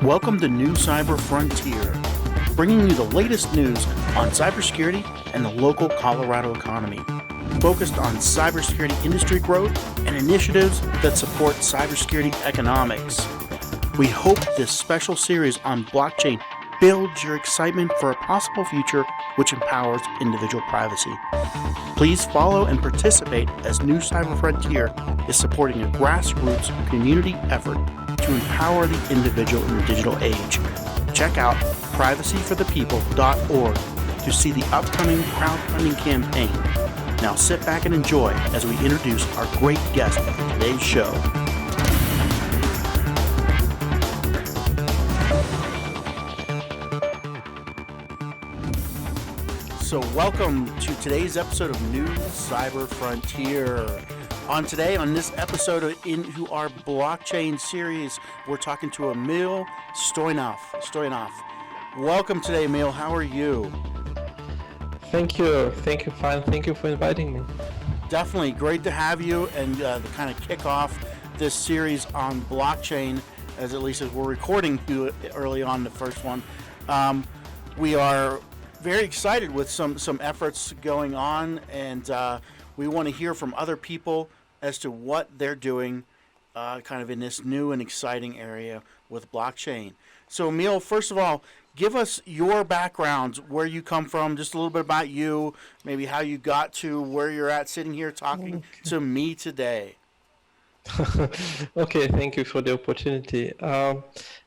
Welcome to New Cyber Frontier, bringing you the latest news on cybersecurity and the local Colorado economy, focused on cybersecurity industry growth and initiatives that support cybersecurity economics. We hope this special series on blockchain builds your excitement for a possible future which empowers individual privacy. Please follow and participate as New Cyber Frontier is supporting a grassroots community effort to empower the individual in the digital age. Check out privacyforthepeople.org to see the upcoming crowdfunding campaign. Now sit back and enjoy as we introduce our great guest for today's show. So welcome to today's episode of New Cyber Frontier. On this episode into our blockchain series, we're talking to Emil Stoyanov. Welcome today, Emil. How are you? Thank you, fine. Thank you for inviting me. Definitely great to have you and to kind of kick off this series on blockchain, as at least as we're recording you early on the first one. We are very excited with some efforts going on, and we want to hear from other people as to what they're doing kind of in this new and exciting area with blockchain. So Emil, first of all, give us your background, where you come from, just a little bit about you, maybe how you got to where you're at sitting here talking to me today. Okay, thank you for the opportunity. Well,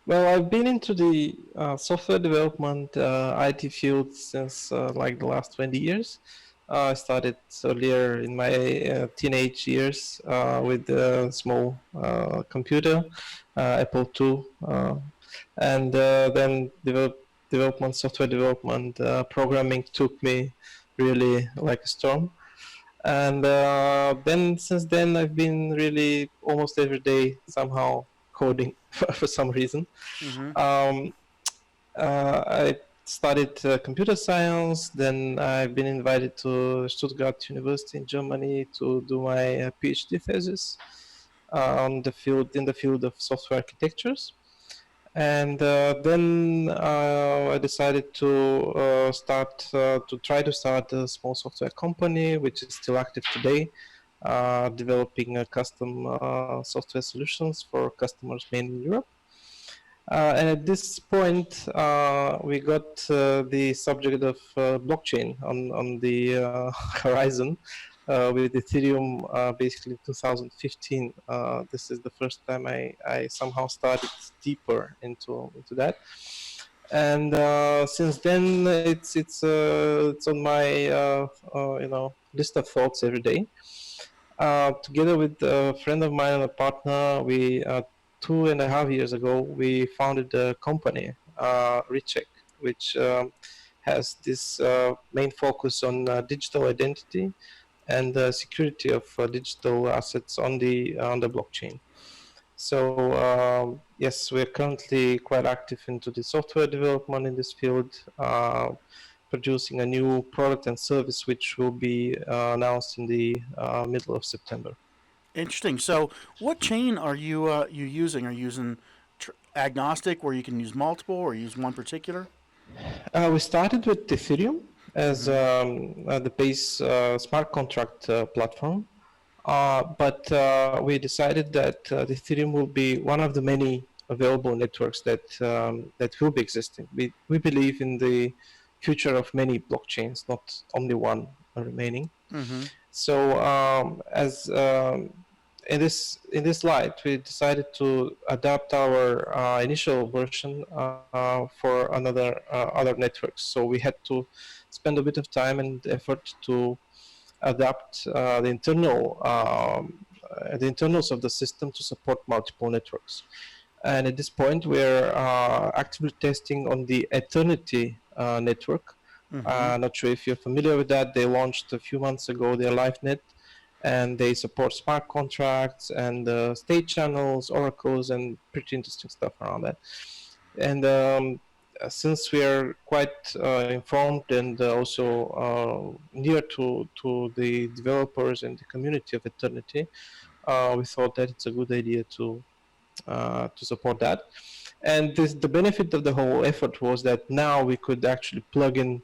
I've been into the software development IT field since like the last 20 years. I started earlier in my teenage years with a small computer, Apple II, and then software development, programming took me really like a storm. And since then, I've been really almost every day somehow coding for some reason. Mm-hmm. I studied computer science. Then I've been invited to Stuttgart University in Germany to do my PhD thesis in the field of software architectures. And then I decided to try to start a small software company, which is still active today, developing custom software solutions for customers mainly in Europe. And at this point, we got the subject of blockchain on the horizon with Ethereum basically 2015. This is the first time I somehow started deeper into that. And since then, it's on my list of thoughts every day. Together with a friend of mine and a partner, we 2.5 years ago, we founded a company, Recheck, which has this main focus on digital identity and security of digital assets on the blockchain. So yes, we're currently quite active into the software development in this field, producing a new product and service which will be announced in the middle of September. Interesting. So what chain are you using? Are you using agnostic, where you can use multiple, or use one particular? We started with Ethereum as Mm-hmm. the base smart contract platform, but we decided that the Ethereum will be one of the many available networks that will be existing. We believe in the future of many blockchains, not only one remaining. Mm-hmm. So as in this light, we decided to adapt our initial version for other networks. So we had to spend a bit of time and effort to adapt the internals of the system to support multiple networks. And at this point, we're actively testing on the Eternity network. Mm-hmm. Not sure if you're familiar with that. They launched a few months ago their LiveNet, and they support smart contracts and state channels, oracles, and pretty interesting stuff around that. And since we are quite informed and also near to the developers and the community of Eternity, we thought that it's a good idea to support that. And the benefit of the whole effort was that now we could actually plug in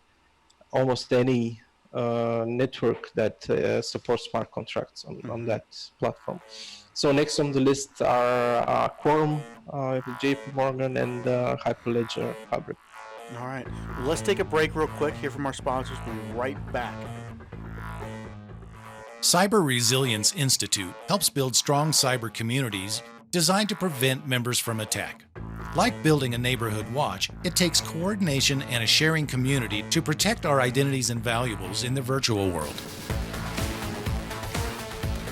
almost any network that supports smart contracts on that platform. So next on the list are Quorum, JP Morgan, and Hyperledger Fabric. All right. Well, let's take a break real quick, hear from our sponsors. We'll be right back. Cyber Resilience Institute helps build strong cyber communities designed to prevent members from attack. Like building a neighborhood watch, it takes coordination and a sharing community to protect our identities and valuables in the virtual world.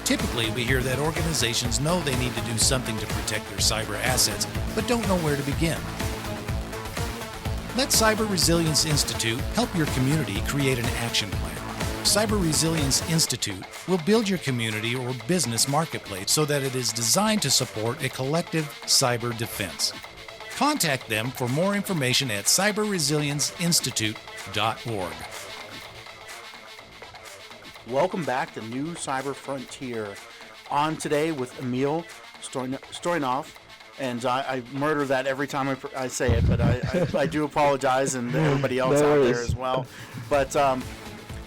Typically, we hear that organizations know they need to do something to protect their cyber assets, but don't know where to begin. Let Cyber Resilience Institute help your community create an action plan. Cyber Resilience Institute will build your community or business marketplace so that it is designed to support a collective cyber defense. Contact them for more information at cyberresilienceinstitute.org. Welcome back to New Cyber Frontier. On today with Emil Stoyanov. And I murder that every time I say it, but I do apologize, and everybody else out there as well. But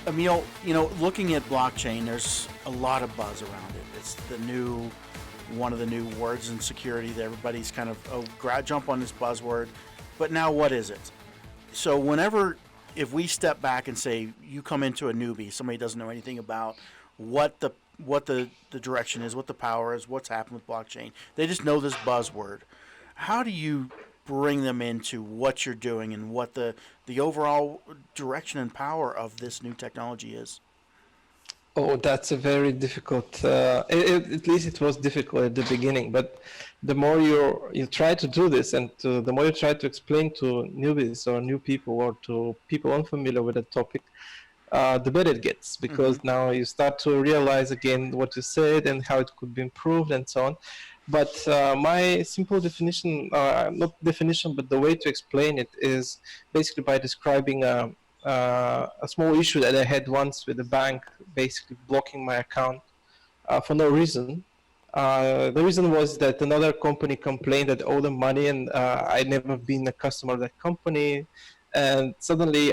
Emil, looking at blockchain, there's a lot of buzz around it. It's one of the new words in security that everybody's kind of jump on this buzzword. But now, what is it? So if we step back and say you come into a newbie, somebody doesn't know anything about what the direction is, what the power is, what's happened with blockchain. They just know this buzzword. How do you bring them into what you're doing and what the overall direction and power of this new technology is? Oh, that's a very difficult, at least it was difficult at the beginning, but the more you try to do this and the more you try to explain to newbies or new people or to people unfamiliar with the topic, the better it gets, because now you start to realize again what you said and how it could be improved and so on. But my simple definition, not definition, but the way to explain it is basically by describing a small issue that I had once with the bank, basically blocking my account for no reason. The reason was that another company complained that I owed them money, and I'd never been a customer of that company. And suddenly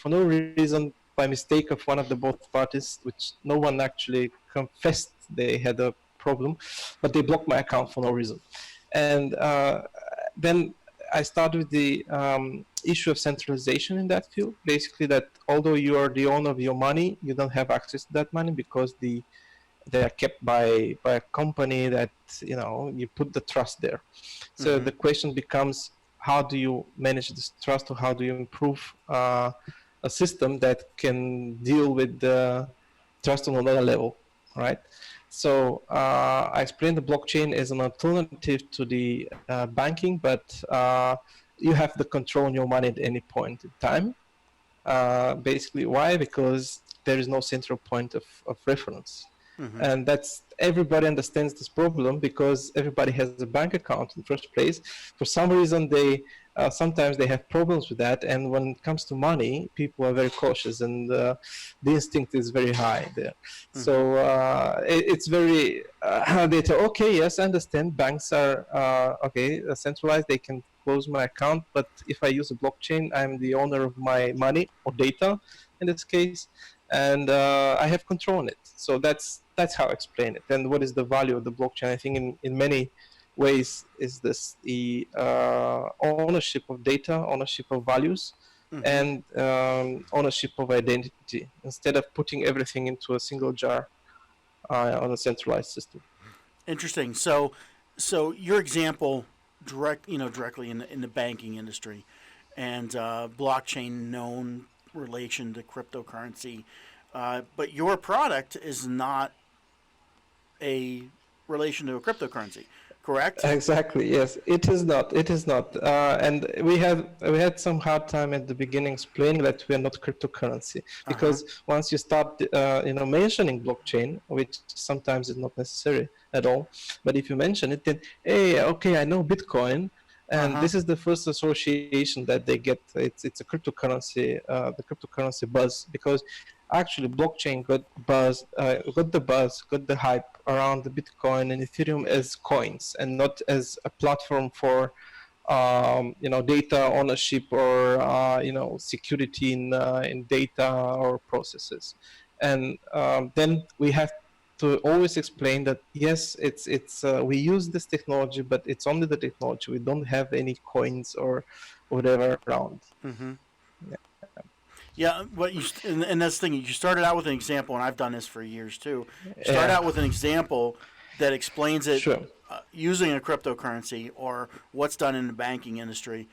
for no reason, by mistake of one of the both parties, which no one actually confessed they had a problem, but they blocked my account for no reason. And then I started with the issue of centralization in that field. Basically, that although you are the owner of your money, you don't have access to that money because they are kept by a company that, you put the trust there. So the question becomes, how do you manage this trust, or how do you improve a system that can deal with the trust on another level, right? So I explained the blockchain as an alternative to the banking, but you have the control on your money at any point in time. Basically, why? Because there is no central point of reference. And everybody understands this problem because everybody has a bank account in the first place. For some reason, sometimes they have problems with that, and when it comes to money, people are very cautious, and the instinct is very high there. So it's very data. Okay, yes, I understand. Banks are centralized. They can close my account, but if I use a blockchain, I'm the owner of my money or data in this case, and I have control on it. So that's how I explain it. And what is the value of the blockchain? I think in many ways is this the ownership of data, ownership of values, and ownership of identity, instead of putting everything into a single jar on a centralized system. Interesting. So your example directly in the banking industry, and blockchain known relation to cryptocurrency, but your product is not a relation to a cryptocurrency, correct? Exactly. Yes, it is not. It is not. And we had some hard time at the beginning explaining that we are not cryptocurrency, because once you start, mentioning blockchain, which sometimes is not necessary at all, but if you mention it, then hey, okay, I know Bitcoin, and this is the first association that they get. It's a cryptocurrency, the cryptocurrency buzz, because actually blockchain got the hype around the Bitcoin and Ethereum as coins and not as a platform for data ownership or security in data or processes. And then we have to always explain that yes, it's we use this technology, but it's only the technology. We don't have any coins or whatever around. Mm-hmm. Yeah. Yeah, and that's the thing. You started out with an example, and I've done this for years too. Start Yeah. out with an example that explains it Sure. using a cryptocurrency or what's done in the banking industry,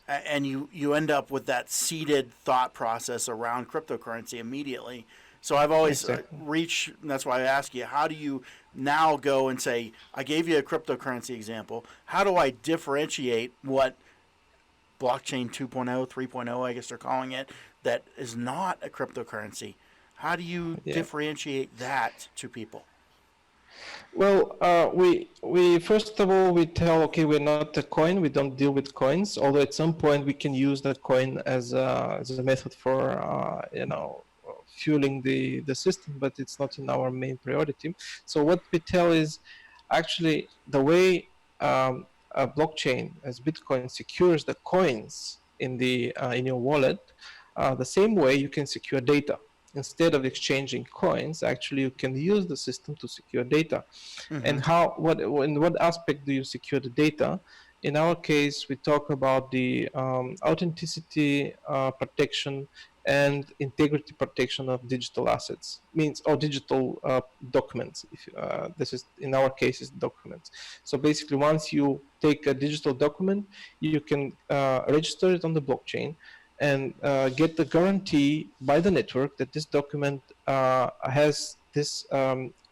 and you end up with that seeded thought process around cryptocurrency immediately. So I've always Exactly. that's why I ask you, how do you now go and say, I gave you a cryptocurrency example. How do I differentiate what blockchain 2.0, 3.0, I guess they're calling it, that is not a cryptocurrency? How do you Yeah. differentiate that to people? Well, we first of all we tell, okay, we're not a coin. We don't deal with coins. Although at some point we can use that coin as a method for fueling the system, but it's not in our main priority. So what we tell is actually the way a blockchain as Bitcoin secures the coins in your wallet, the same way you can secure data. Instead of exchanging coins, actually you can use the system to secure data. Mm-hmm. And in what aspect do you secure the data? In our case, we talk about the authenticity protection and integrity protection of digital assets, means or digital documents. If this is in our case is documents. So basically, once you take a digital document, you can register it on the blockchain and get the guarantee by the network that this document has this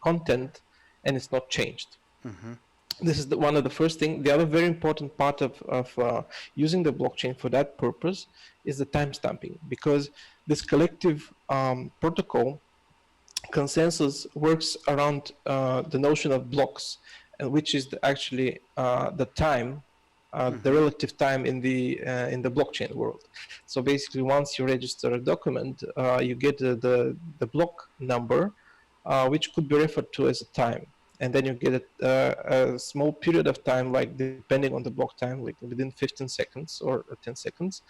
content and it's not changed. Mm-hmm. This is one of the first thing. The other very important part of using the blockchain for that purpose is the timestamping, because this collective protocol consensus works around the notion of blocks, which is actually the time, the Mm-hmm. relative time in the blockchain world. So basically, once you register a document, you get the block number, which could be referred to as a time, and then you get a small period of time, like depending on the block time, like within 15 seconds or 10 seconds,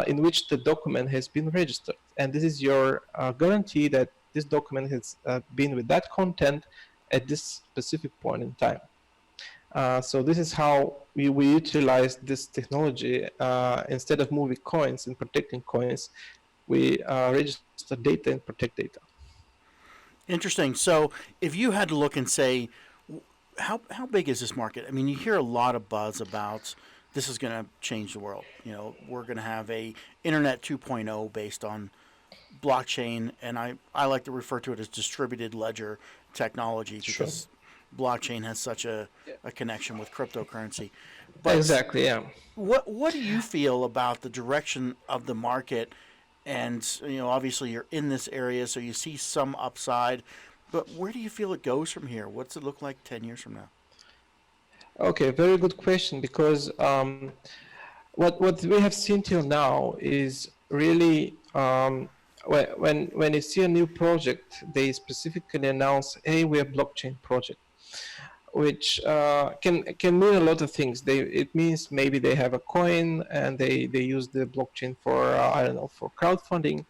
in which the document has been registered. And this is your guarantee that this document has been with that content at this specific point in time. So this is how we utilize this technology. Instead of moving coins and protecting coins, we register data and protect data. Interesting. So if you had to look and say, how big is this market? I mean, you hear a lot of buzz about this is going to change the world. We're going to have a Internet 2.0 based on blockchain, and I like to refer to it as distributed ledger technology Sure. because blockchain has such a connection with cryptocurrency. But Exactly. Yeah. what do you feel about the direction of the market? And obviously you're in this area, so you see some upside. But where do you feel it goes from here? What's it look like 10 years from now? Okay. Very good question. Because what we have seen till now is really when you see a new project, they specifically announce, "Hey, we're a blockchain project," which can mean a lot of things. It means maybe they have a coin and they use the blockchain for I don't know, for crowdfunding.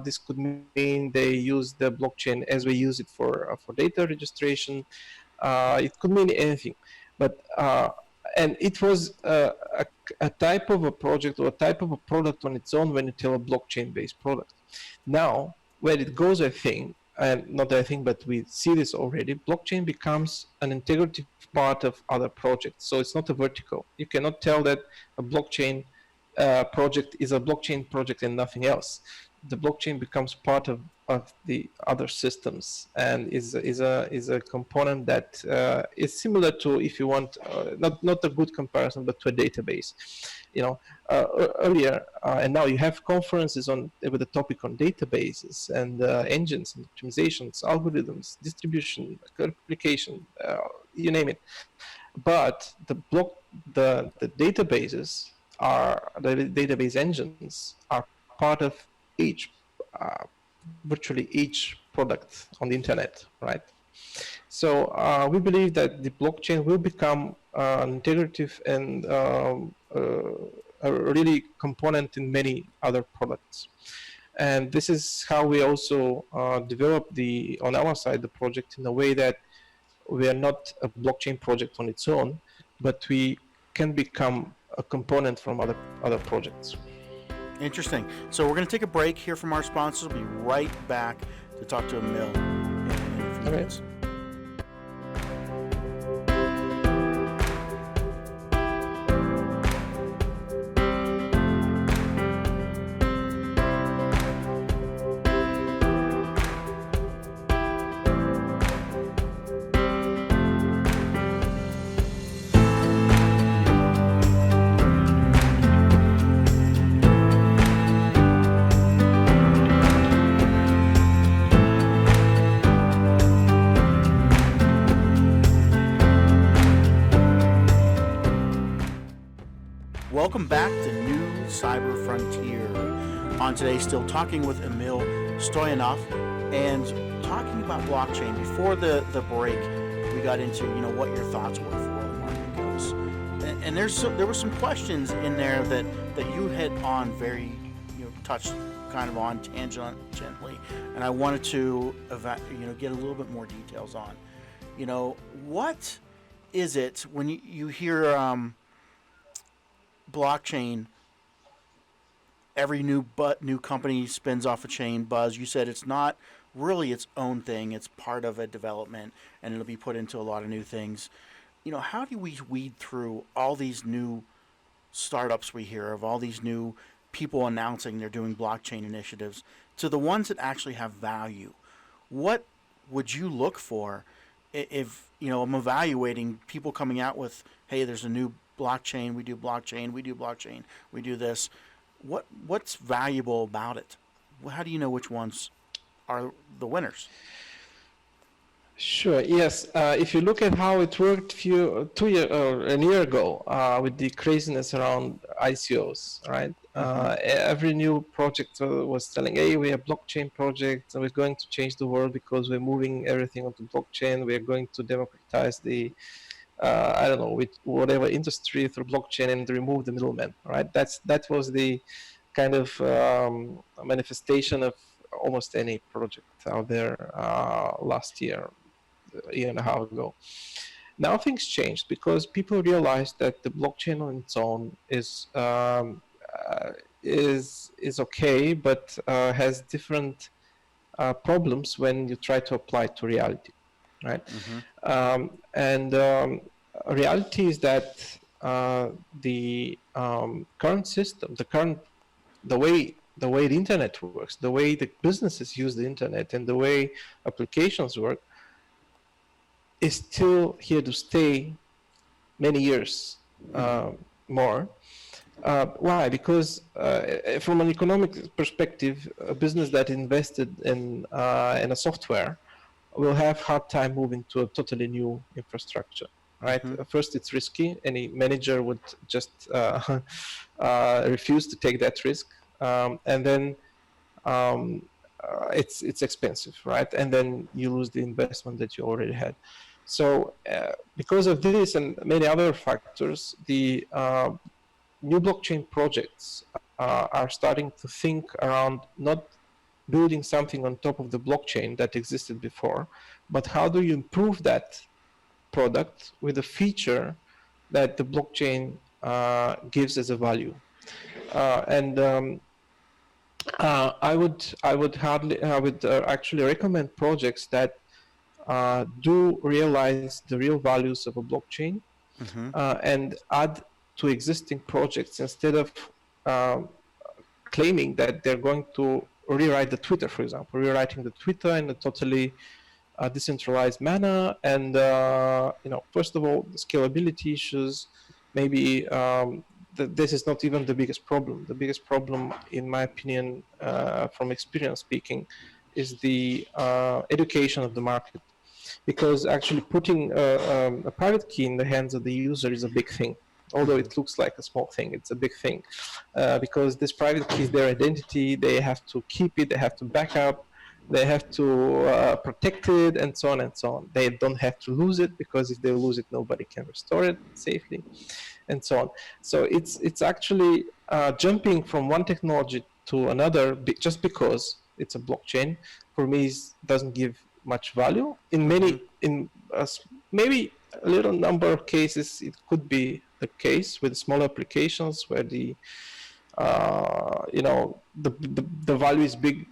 This could mean they use the blockchain as we use it for data registration. It could mean anything, but and it was a type of a project or a type of a product on its own when you tell a blockchain-based product. Now, where it goes, I think, and not I think, but we see this already, blockchain becomes an integrative part of other projects. So it's not a vertical. You cannot tell that a blockchain project is a blockchain project and nothing else. The blockchain becomes part of the other systems and is a component that is similar to, if you want, not a good comparison, but to a database. Earlier and now you have conferences with the topic on databases and engines and optimizations, algorithms, distribution, replication, you name it. But the databases are the database engines are part of each uh, virtually each product on the internet, right? So we believe that the blockchain will become an integrative and a really component in many other products. And this is how we also develop on our side, the project in a way that we are not a blockchain project on its own, but we can become a component from other projects. Interesting. So we're going to take a break here from our sponsors. We'll be right back to talk to Emil in a few minutes. Welcome back to New Cyber Frontier. On today, still talking with Emil Stoyanov and talking about blockchain. Before the break, we got into what your thoughts were for where the market goes, and there were some questions in there that you hit on very touched kind of on tangentially, and I wanted to get a little bit more details on. What is it when you hear blockchain? Every new company spins off a chain buzz. You said it's not really its own thing. It's part of a development, and it'll be put into a lot of new things. How do we weed through all these new startups we hear of, all these new people announcing they're doing blockchain initiatives, to the ones that actually have value? What would you look for if I'm evaluating people coming out with, hey, there's a new blockchain, we do blockchain, we do blockchain, we do this. What's valuable about it? How do you know which ones are the winners? Sure. Yes. If you look at how it worked a year ago with the craziness around ICOs, right? Every new project was telling, "Hey, we're a blockchain project, and we're going to change the world because we're moving everything onto blockchain. We're going to democratize the with whatever industry through blockchain and remove the middleman." Right. That was the kind of manifestation of almost any project out there last year. A year and a half ago. Now things changed because people realized that the blockchain on its own is okay, but has different problems when you try to apply it to reality, right? Reality is that the current system, the way the internet works, the way the businesses use the internet, and the way applications work, is still here to stay many years more. Why? Because from an economic perspective, a business that invested in a software will have hard time moving to a totally new infrastructure, right? First, it's risky. Any manager would just refuse to take that risk, and then it's expensive, right? And then you lose the investment that you already had. So because of this and many other factors, the new blockchain projects are starting to think around not building something on top of the blockchain that existed before, but how do you improve that product with a feature that the blockchain gives as a value. I would actually recommend projects that do realize the real values of a blockchain and add to existing projects instead of claiming that they're going to rewrite the Twitter, for example, rewriting the Twitter in a totally decentralized manner. And first of all, the scalability issues. Maybe this is not even the biggest problem. The biggest problem, in my opinion, from experience speaking, is the education of the market. because actually putting a private key in the hands of the user is a big thing. Although it looks like a small thing, it's a big thing, because this private key is their identity. They have to keep it, they have to back up, they have to protect it, and so on and so on. They don't have to lose it, because if they lose it, nobody can restore it safely, and so on. So it's actually jumping from one technology to another just because it's a blockchain. For me, doesn't give much value. In many, maybe a little number of cases, it could be the case with small applications where the the value is big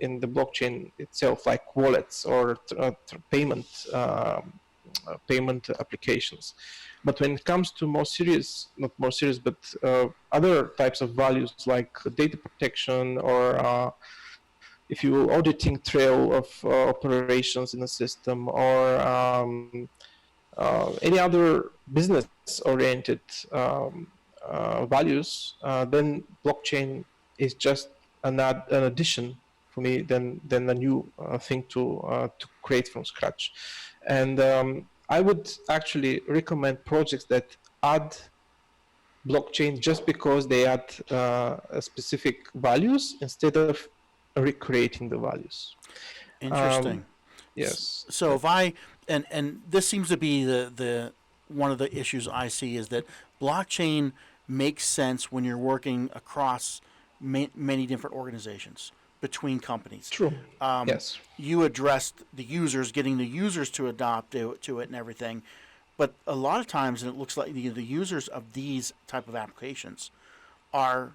in the blockchain itself, like wallets or payment applications. But when it comes to more serious, not more serious, but other types of values like data protection, or if you will, auditing trail of operations in a system, or any other business-oriented values, then blockchain is just an addition for me than a new thing to create from scratch. And I would actually recommend projects that add blockchain just because they add specific values instead of recreating the values. Interesting. Yes. So if I and this seems to be the one of the issues I see is that blockchain makes sense when you're working across many different organizations between companies. True. Yes. You addressed the users, getting the users to adopt to it and everything, but a lot of times, and it looks like the users of these type of applications are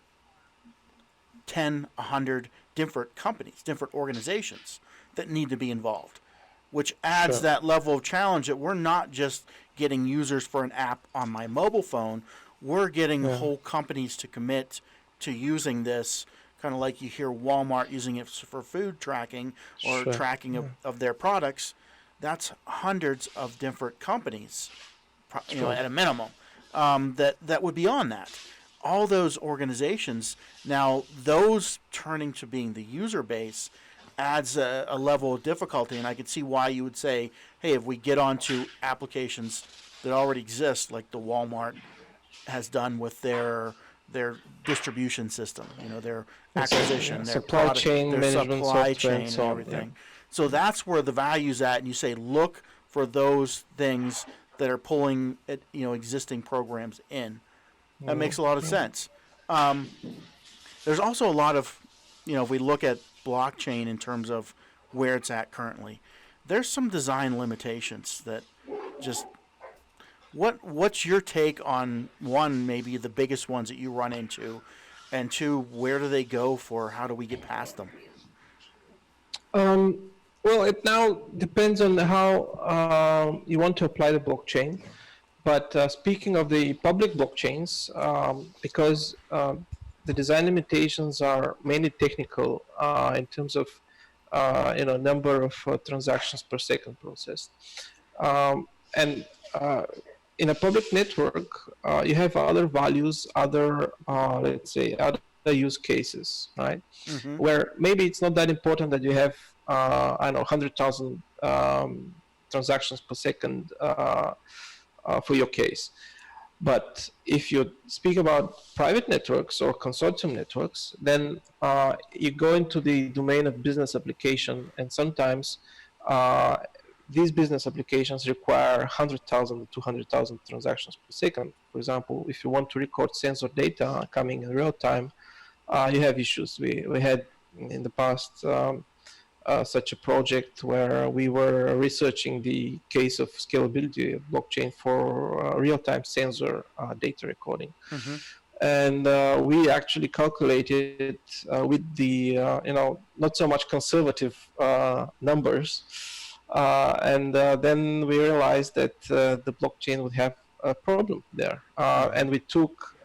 10, 100 different companies, different organizations that need to be involved, which adds Sure. that level of challenge that we're not just getting users for an app on my mobile phone, we're getting whole companies to commit to using this, kind of like you hear Walmart using it for food tracking or Sure. tracking of their products. That's hundreds of different companies, at a minimum, that would be on that. All those organizations, now those turning to being the user base adds a level of difficulty, and I could see why you would say, hey, if we get onto applications that already exist, like the Walmart has done with their distribution system, their acquisition, their supply product, chain their management supply software chain, and and so on, everything. So that's where the value's at, and you say look for those things that are pulling existing programs in. That makes a lot of sense. There's also a lot of, if we look at blockchain in terms of where it's at currently, there's some design limitations that just. What's your take on, one, maybe the biggest ones that you run into, and two, where do they go for how do we get past them? Well, it now depends on how you want to apply the blockchain. But speaking of the public blockchains, because the design limitations are mainly technical in terms of number of transactions per second processed, and in a public network, you have other values, other let's say other use cases, right? Mm-hmm. Where maybe it's not that important that you have 100,000 transactions per second for your case. But if you speak about private networks or consortium networks, then you go into the domain of business application, and sometimes these business applications require 100,000 to 200,000 transactions per second. For example, if you want to record sensor data coming in real time, you have issues. We had in the past such a project where we were researching the case of scalability of blockchain for real-time sensor data recording. Mm-hmm. And we actually calculated with the not so much conservative numbers, and then we realized that the blockchain would have a problem there, and we took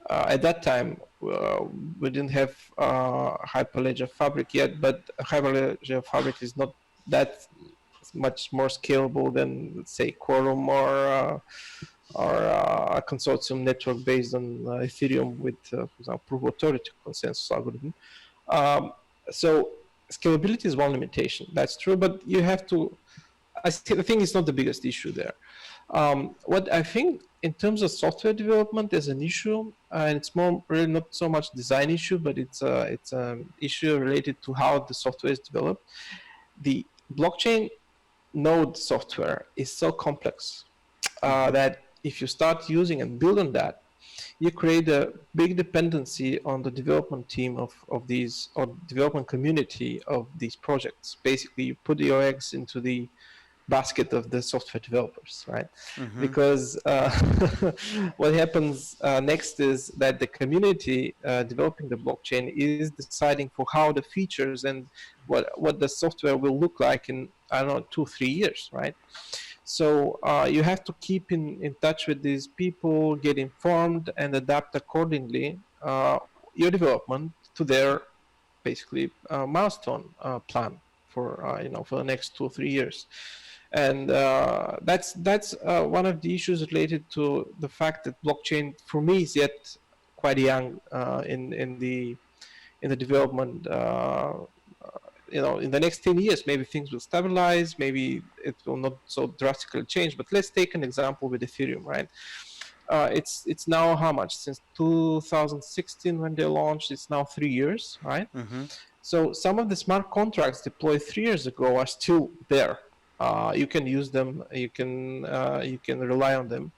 at that time we didn't have Hyperledger Fabric yet, but Hyperledger Fabric is not that much more scalable than, let's say, Quorum or a consortium network based on Ethereum with, for example, proof of authority consensus algorithm. So scalability is one limitation. That's true, but you have to I think it's not the biggest issue there. What I think in terms of software development is an issue, and it's more really not so much design issue, but it's an issue related to how the software is developed. The blockchain node software is so complex that if you start using and build on that, you create a big dependency on the development team of these, or development community of these projects. Basically, you put your eggs into the basket of the software developers, right? Because what happens next is that the community developing the blockchain is deciding for how the features and what the software will look like in, I don't know, 2-3 years, right? So you have to keep in touch with these people, get informed, and adapt accordingly your development to their basically milestone plan for for the next 2 or 3 years. And that's one of the issues related to the fact that blockchain, for me, is yet quite young in the development. In the next 10 years, maybe things will stabilize, maybe it will not so drastically change. But let's take an example with Ethereum, right? It's now how much? Since 2016 when they launched, it's now 3 years, right? So some of the smart contracts deployed 3 years ago are still there. You can use them, you can rely on them.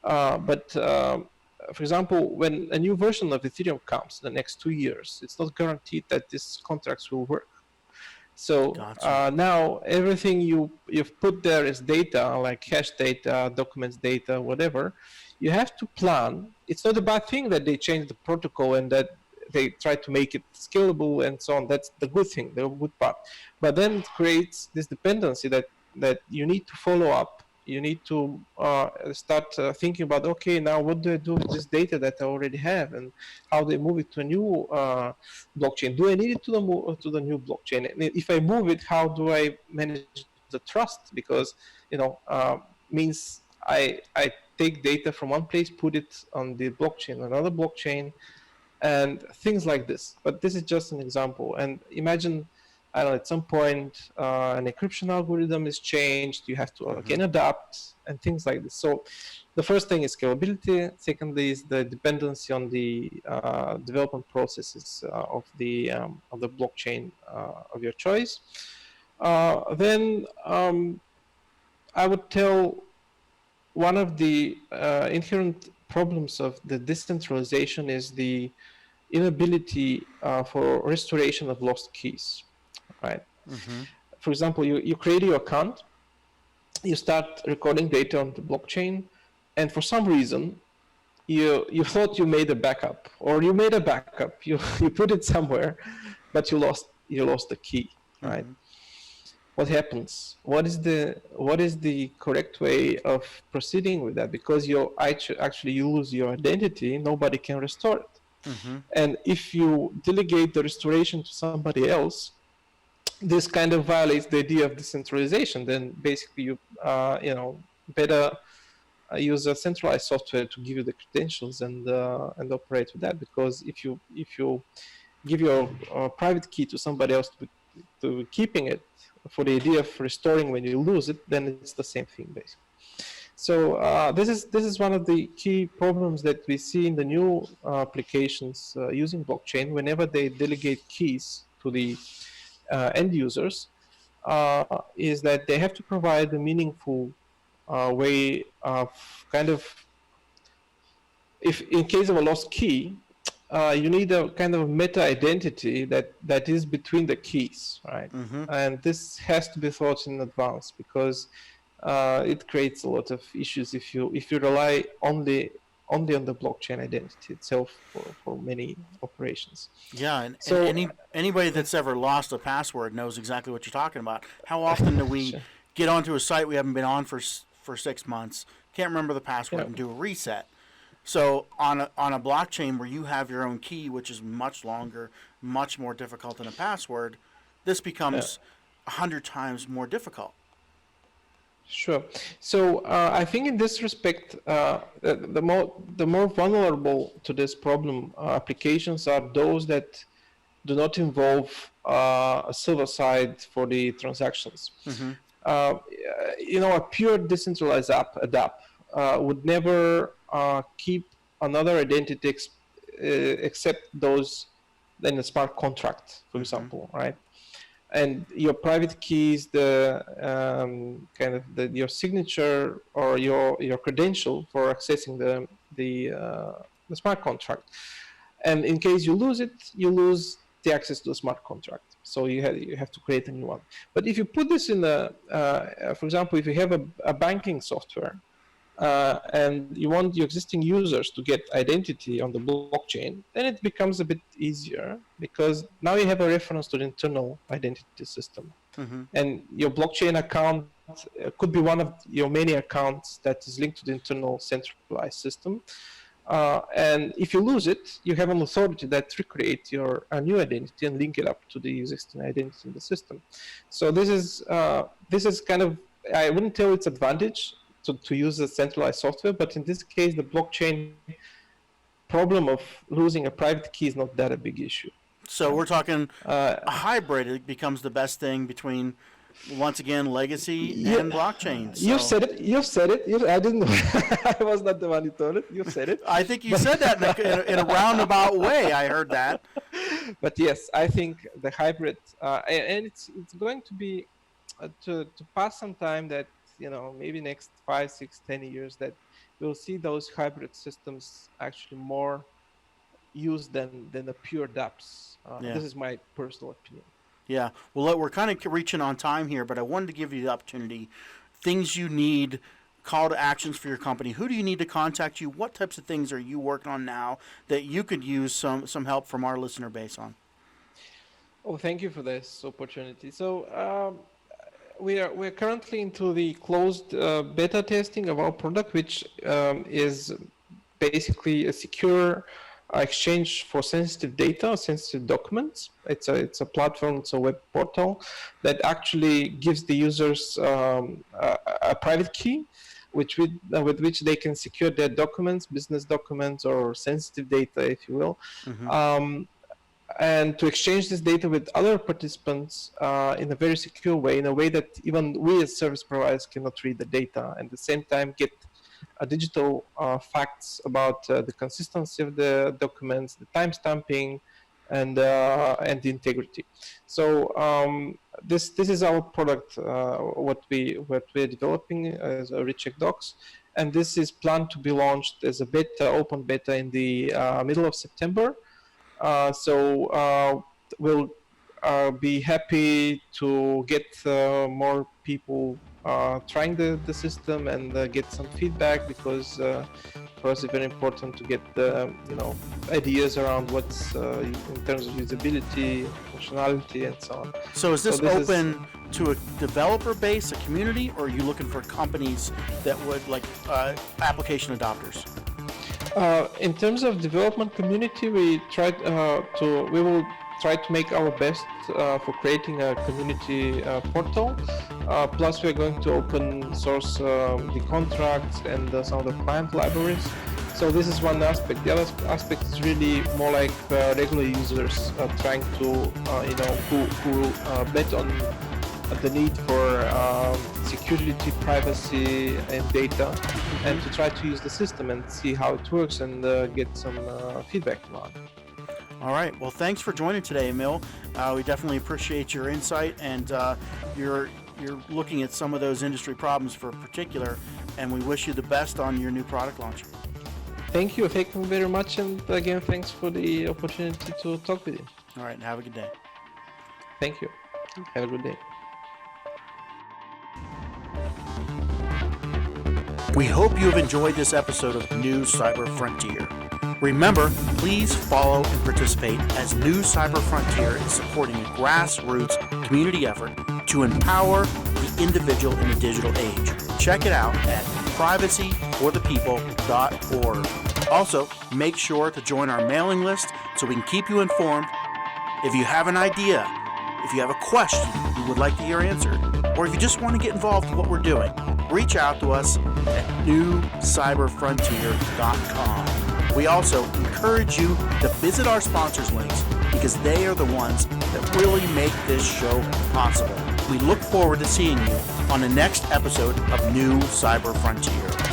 But for example, when a new version of Ethereum comes in the next 2 years, it's not guaranteed that these contracts will work. So now everything you've put there is data, like hash data, documents data, whatever. You have to plan. It's not a bad thing that they change the protocol and that they try to make it scalable and so on. That's the good thing, the good part. But then it creates this dependency that you need to follow up. You need to start thinking about, okay, now what do I do with this data that I already have, and how do I move it to a new blockchain? Do I need it to the new blockchain? And if I move it, how do I manage the trust? Because means I take data from one place, put it on the blockchain, another blockchain, and things like this. But this is just an example. And imagine, I don't know, at some point an encryption algorithm is changed, you have to again adapt, and things like this. So the first thing is scalability. Secondly is the dependency on the development processes of the blockchain of your choice. Then I would tell one of the inherent problems of the decentralization is the inability for restoration of lost keys. Right. For example, you create your account, you start recording data on the blockchain, and for some reason, you thought you made a backup, or you made a backup, you put it somewhere, but you lost the key, right? What happens? What is the correct way of proceeding with that? Because you actually lose your identity, nobody can restore it. And if you delegate the restoration to somebody else, this kind of violates the idea of decentralization. Then basically you better use a centralized software to give you the credentials and operate with that. Because if you give your private key to somebody else to keeping it for the idea of restoring when you lose it, then it's the same thing basically. So this is one of the key problems that we see in the new applications using blockchain. Whenever they delegate keys to the end users, is that they have to provide a meaningful way of kind of, if in case of a lost key, you need a kind of meta identity that is between the keys, right? And this has to be thought in advance, because it creates a lot of issues if you rely only on the blockchain identity itself for many operations. Yeah, and anybody that's ever lost a password knows exactly what you're talking about. How often do we get onto a site we haven't been on for 6 months, can't remember the password, and do a reset? So on a blockchain where you have your own key, which is much longer, much more difficult than a password, this becomes 100 times more difficult. Sure. So I think in this respect, the more vulnerable to this problem applications are those that do not involve a server side for the transactions. a pure decentralized app would never keep another identity except those in a smart contract, for example, right? And your private key is the your signature or your credential for accessing the smart contract. And in case you lose it, you lose the access to the smart contract. So you have to create a new one. But if you put this in for example, if you have a banking software and you want your existing users to get identity on the blockchain, then it becomes a bit easier because now you have a reference to the internal identity system. And your blockchain account could be one of your many accounts that is linked to the internal centralized system. And if you lose it, you have an authority that recreate a new identity and link it up to the existing identity in the system. So this is kind of, I wouldn't tell it's advantage to use a centralized software, but in this case, the blockchain problem of losing a private key is not that a big issue. So we're talking a hybrid. It becomes the best thing between, once again, legacy and blockchain. So. You've said it. I didn't know. I was not the one who told it. You said it. I think you said that in a roundabout way. I heard that. But yes, I think the hybrid, and it's going to be to pass some time that, maybe next 5, 6, 10 years that we'll see those hybrid systems actually more used than the pure dApps. This is my personal opinion. Yeah. Well, we're kind of reaching on time here, but I wanted to give you the opportunity. Things you need, call to actions for your company. Who do you need to contact you? What types of things are you working on now that you could use some help from our listener base on? Oh, thank you for this opportunity. So we're currently into the closed beta testing of our product, which is basically a secure exchange for sensitive data, sensitive documents. It's a platform, it's a web portal that actually gives the users a private key, with which they can secure their documents, business documents, or sensitive data, if you will. And to exchange this data with other participants in a very secure way, in a way that even we as service providers cannot read the data, and at the same time get digital facts about the consistency of the documents, the timestamping, and the integrity. So this is our product, what we're developing as a Recheck Docs, and this is planned to be launched as a beta, open beta, in the middle of September. So we'll be happy to get more people trying the system and get some feedback, because for us it's very important to get ideas around what's in terms of usability, functionality, and so on. So is this open to a developer base, a community, or are you looking for companies that would like application adopters? In terms of development community, we will try to make our best for creating a community portal. Plus, we're going to open source the contracts and some of the client libraries. So this is one aspect. The other aspect is really more like regular users trying to, who bet on the need for security, privacy, and data, and to try to use the system and see how it works and get some feedback from it. All right. Well, thanks for joining today, Emil. We definitely appreciate your insight, and you're looking at some of those industry problems for particular, and we wish you the best on your new product launch. Thank you very much, and again, thanks for the opportunity to talk with you. All right. Have a good day. Thank you. Have a good day. We hope you have enjoyed this episode of New Cyber Frontier. Remember, please follow and participate, as New Cyber Frontier is supporting a grassroots community effort to empower the individual in the digital age. Check it out at privacyforthepeople.org. Also, make sure to join our mailing list so we can keep you informed. If you have an idea, if you have a question you would like to hear answered, or if you just want to get involved in what we're doing, reach out to us at newcyberfrontier.com. We also encourage you to visit our sponsors links, because they are the ones that really make this show possible. We look forward to seeing you on the next episode of New Cyber Frontier.